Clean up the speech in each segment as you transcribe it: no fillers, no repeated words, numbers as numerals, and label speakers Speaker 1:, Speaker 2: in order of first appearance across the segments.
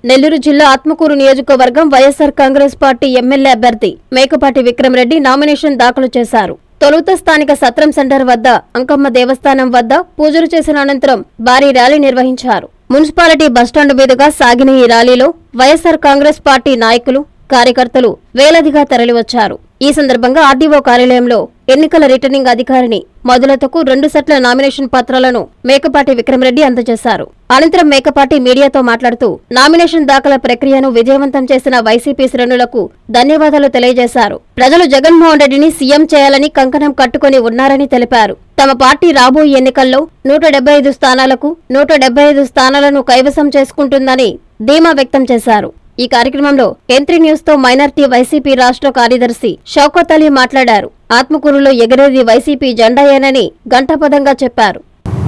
Speaker 1: నెల్లూరు జిల్లా ఆత్మకూరు నియోజకవర్గం YSR Congress party MLA అభ్యర్థి మేకపాటి విక్రమ్ రెడ్డి నామినేషన్ దాఖలు చేశారు. తొలుత స్థానిక సత్రం సెంటర్ వద్ద అంకమ్మ దేవస్థానం వద్ద పూజలు చేసిన అనంతరం భారీ ర్యాలీ నిర్వహించారు. మున్సిపాలిటీ బస్టాండ్ మీదుగా సాగిన ఈ ర్యాలీలో వైఎస్ఆర్ కాంగ్రెస్ పార్టీ నాయకులు, కార్యకర్తలు వేలాదిగా తరలివచ్చారు. ఈ సందర్భంగా ఆర్డీఓ కార్యాలయంలో ఎన్నికల రిటర్నింగ్ అధికారిని మధులతకు 2 సెట్ల నామినేషన్ పత్రాలను మేకపాటి విక్రమ్ రెడ్డి అందజేశారు. అనంతరం మేకపాటి మీడియాతో మాట్లాడుతూ నామినేషన్ దాఖల ప్రక్రియను విజయవంతం చేసిన వైసీపీ శ్రేణులకు ధన్యవాదాలు తెలియజేశారు. ప్రజలు జగన్మోహన్ రెడ్డిని సీఎం చేయాలని కంకణం కట్టుకుని ఉన్నారని తెలిపారు. తమ పార్టీ రాబోయే ఎన్నికల్లో 175 స్థానాలకు 175 స్థానాలను కైవసం చేసుకుంటుందని ధీమా వ్యక్తం చేశారు. ఈ కార్యక్రమంలో ఎంత్రీ న్యూస్ తో మైనార్టీ వైసీపీ రాష్ట్ర కార్యదర్శి షౌకత్ అలీ మాట్లాడారు. ఆత్మకూరులో ఎగరేది వైసీపీ జెండాయేనని గంటాపదంగా చెప్పారు.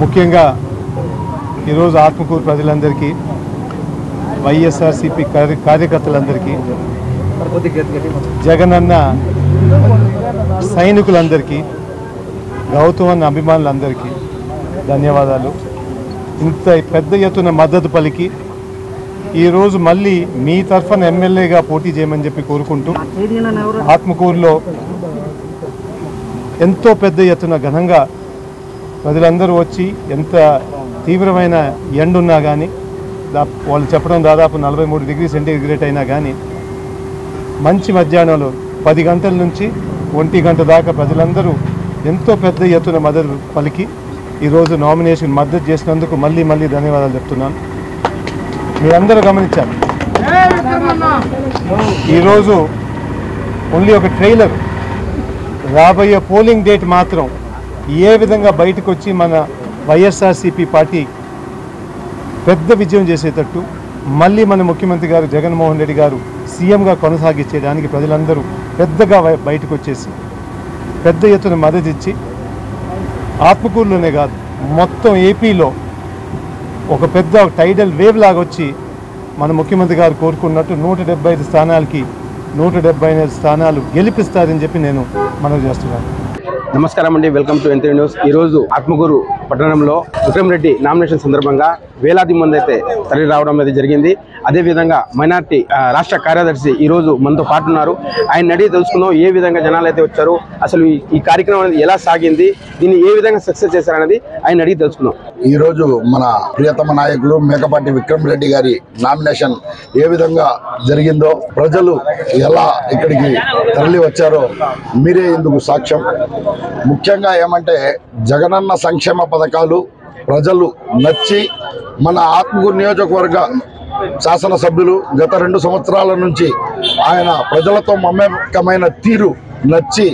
Speaker 2: ముఖ్యంగా ఈరోజు ఆత్మకూరు ప్రజలందరికీ, వైఎస్ఆర్సీపీ కార్యకర్తలందరికీ, జగనన్న సైనికులందరికీ, గౌతమ్ అభిమానులందరికీ ధన్యవాదాలు. ఇంత పెద్ద ఎత్తున మద్దతు పలికి ఈరోజు మళ్ళీ మీ తరఫున ఎమ్మెల్యేగా పోటీ చేయమని చెప్పి కోరుకుంటూ, ఆత్మకూరులో ఎంతో పెద్ద ఎత్తున ఘనంగా ప్రజలందరూ వచ్చి, ఎంత తీవ్రమైన ఎండున్నా కానీ, వాళ్ళు చెప్పడం దాదాపు 43 డిగ్రీ సెంటీగ్రేడ్ అయినా కానీ, మంచి మధ్యాహ్నంలో 10 గంటల నుంచి 1 గంట దాకా ప్రజలందరూ ఎంతో పెద్ద ఎత్తున మద్దతు పలికి ఈరోజు నామినేషన్ మద్దతు చేసినందుకు మళ్ళీ ధన్యవాదాలు చెప్తున్నాను. మీరందరూ గమనించారు, ఈరోజు ఓన్లీ ఒక ట్రైలర్, రాబోయే పోలింగ్ డేట్ మాత్రం ఏ విధంగా బయటకు వచ్చి మన వైఎస్ఆర్సీపీ పార్టీ పెద్ద విజయం చేసేటట్టు, మళ్ళీ మన ముఖ్యమంత్రి గారు జగన్మోహన్ రెడ్డి గారు సీఎంగా కొనసాగించేదానికి ప్రజలందరూ పెద్దగా బయటకు వచ్చేసి పెద్ద ఎత్తున మద్దతు ఇచ్చి, ఆత్మకూరులోనే కాదు మొత్తం ఏపీలో ఒక పెద్ద టైడల్ వేవ్ లాగా వచ్చి మన ముఖ్యమంత్రి గారు కోరుకున్నట్టు 175 స్థానాలకి 175 స్థానాలు గెలిపిస్తారని చెప్పి నేను మనవి చేస్తున్నాను.
Speaker 3: నమస్కారం అండి, వెల్కమ్ టు ఎంత్రీ న్యూస్. ఈరోజు ఆత్మకూరు పట్టణంలో విక్రమ్ రెడ్డి నామినేషన్ సందర్భంగా వేలాది మంది అయితే తరలి రావడం అనేది జరిగింది. అదేవిధంగా మైనార్టీ రాష్ట్ర కార్యదర్శి ఈరోజు మనతో పాటు ఉన్నారు. ఆయన అడిగి తెలుసుకుందాం ఏ విధంగా జనాలు అయితే వచ్చారు, అసలు ఈ కార్యక్రమం అనేది ఎలా సాగింది, దీన్ని ఏ విధంగా సక్సెస్ చేశారనేది ఆయన అడిగి తెలుసుకుందాం.
Speaker 4: ఈరోజు మన ప్రియతమ నాయకులు మేకపాటి విక్రమ్ రెడ్డి గారి నామినేషన్ ఏ విధంగా జరిగిందో, ప్రజలు ఎలా ఇక్కడికి తరలి వచ్చారో మీరే ఇందుకు సాక్ష్యం. ముఖ్యంగా ఏమంటే, జగనన్న సంక్షేమ పథకాలు ప్రజలు నచ్చి, మన ఆత్మకూరు నియోజకవర్గ శాసనసభ్యులు గత 2 సంవత్సరాల నుంచి ఆయన ప్రజలతో మమేకమైన తీరు నచ్చి,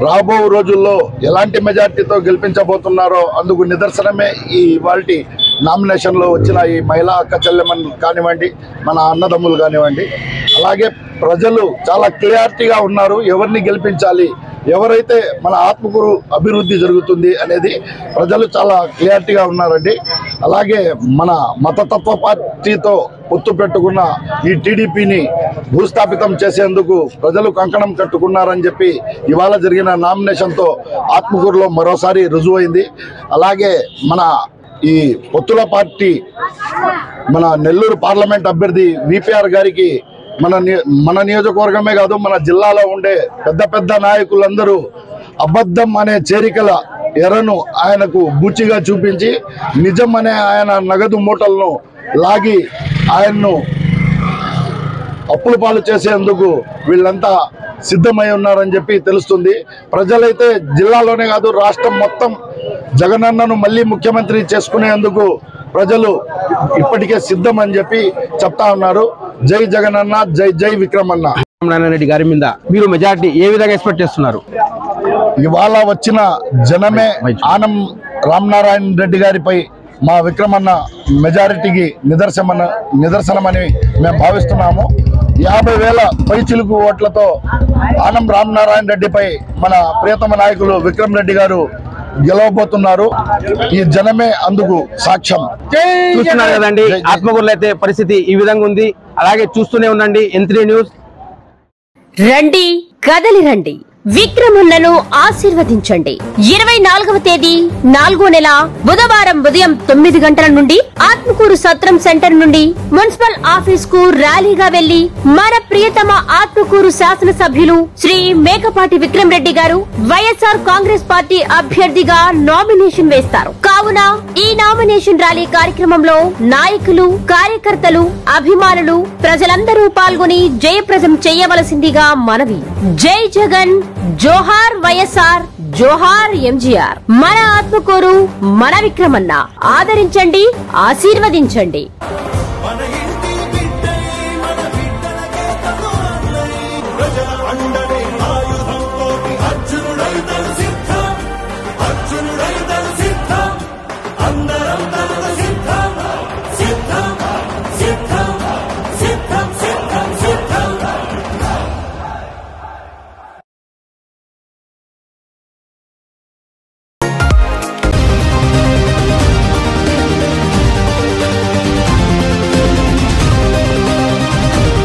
Speaker 4: రాబో రోజుల్లో ఎలాంటి మెజార్టీతో గెలిపించబోతున్నారో అందుకు నిదర్శనమే ఈ ఇవాల్టి నామినేషన్లో వచ్చిన ఈ మహిళా అక్క చెల్లెమ్మలు కానివ్వండి, మన అన్నదమ్ములు కానివ్వండి. అలాగే ప్రజలు చాలా క్లియారిటీగా ఉన్నారు, ఎవరిని గెలిపించాలి, ఎవరైతే మన ఆత్మకూరు అభివృద్ధి జరుగుతుంది అనేది ప్రజలు చాలా క్లియారిటీగా ఉన్నారండి. అలాగే మన మతతత్వ పార్టీతో పొత్తు పెట్టుకున్న ఈ టీడీపీని భూస్థాపితం చేసేందుకు ప్రజలు కంకణం కట్టుకున్నారని చెప్పి ఇవాళ జరిగిన నామినేషన్తో ఆత్మకూరులో మరోసారి రుజువైంది. అలాగే మన ఈ పొత్తుల పార్టీ మన నెల్లూరు పార్లమెంట్ అభ్యర్థి విపిఆర్ గారికి మన నియోజకవర్గమే కాదు, మన జిల్లాలో ఉండే పెద్ద నాయకులందరూ అబద్ధం అనే చేరికల ఎరను ఆయనకు బూచిగా చూపించి, నిజం అనే ఆయన నగదు మూటలను లాగి ఆయన్ను అప్పుల పాలు చేసేందుకు వీళ్ళంతా సిద్ధమై ఉన్నారని చెప్పి తెలుస్తుంది. ప్రజలైతే జిల్లాలోనే కాదు, రాష్ట్రం మొత్తం జగనన్నను మళ్ళీ ముఖ్యమంత్రి చేసుకునేందుకు ప్రజలు ఇప్పటికే సిద్ధం అని చెప్పి చెప్తా ఉన్నారు. జై జగనన్న, జై విక్రమన్న.
Speaker 3: రెడ్డి గారి మీద మీరు మెజారిటీ ఏ విధంగా ఎక్స్పెక్ట్ చేస్తున్నారు?
Speaker 4: ఇవాళ వచ్చిన జనమే ఆనం రామనారాయణ రెడ్డి గారిపై మా విక్రమన్న మెజారిటీకి నిదర్శనమని మేము భావిస్తున్నాము. 50,000 పైచిలుకు ఓట్లతో ఆనం రామనారాయణ రెడ్డిపై మన ప్రియతమ నాయకులు విక్రమ్ రెడ్డి గారు గెలవబోతున్నారు. ఈ జనమే అందుకు సాక్ష్యం.
Speaker 3: చూస్తున్నారు కదండి, ఆత్మకూరులో అయితే పరిస్థితి ఈ విధంగా ఉంది. అలాగే చూస్తూనే ఉండండి ఎంత్రీ న్యూస్.
Speaker 1: రండి, కదలి రండి.
Speaker 5: విక్రమన్నను ఆశీర్వదించండి. 24వ తేదీ 4వ నెల బుధవారం ఉదయం 9 గంటల నుండి ఆత్మకూరు సత్రం సెంటర్ నుండి మున్సిపల్ ఆఫీస్ కు ర్యాలీగా వెళ్లి మన ప్రియతమ ఆత్మకూరు శాసనసభ్యులు శ్రీ మేకపాటి విక్రమ్ రెడ్డి గారు వైఎస్ఆర్ కాంగ్రెస్ పార్టీ అభ్యర్థిగా నామినేషన్ వేస్తారు. కావున ఈ నామినేషన్ ర్యాలీ కార్యక్రమంలో నాయకులు, కార్యకర్తలు, అభిమానులు, ప్రజలందరూ పాల్గొని జయప్రదం చేయవలసిందిగా మనవి. జై జగన్, జోహార్ వైఎస్ఆర్, జోహార్ ఎంజీఆర్. మన ఆత్మకూరు, మన విక్రమన్న. ఆదరించండి, ఆశీర్వదించండి.